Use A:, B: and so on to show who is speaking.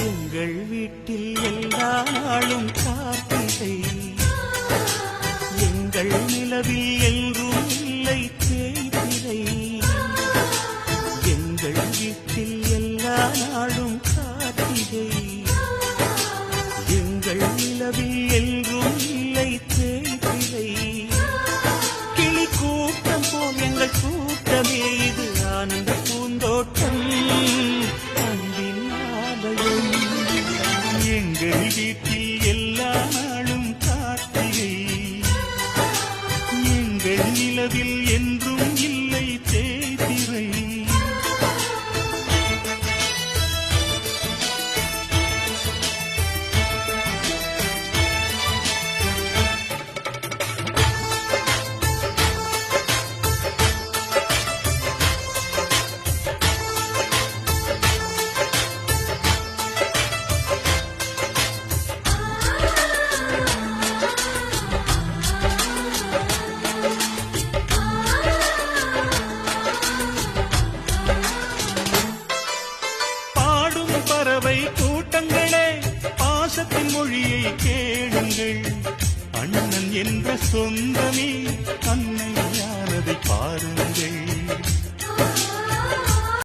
A: எங்கள் வீட்டில் எல்லா நாளும் கார்த்திகை, எங்கள் நிலவில் என்றும் இல்லை தேய்பிறை. எங்கள் வீட்டில் எல்லா நாளும் கார்த்திகை, எங்கள் நிலவில் என்றும் இல்லை தேய்பிறை. கிளி கூட்டம் போல் எங்கள் கூட்டமே இது ஆனந்த பூந்தோட்டம், அன்பின் ஆலயம். எங்கள் வீட்டில் எல்லா நாளும் கார்த்திகை, எங்கள் நிலவில் என்றும் இல்லை தேய்பிறை. பறவை கூட்டங்களே, பாசத்தின் மொழியை கேளுங்கள். அண்ணன் என்ற சொந்தமே அன்னையானதை பாருங்கள்.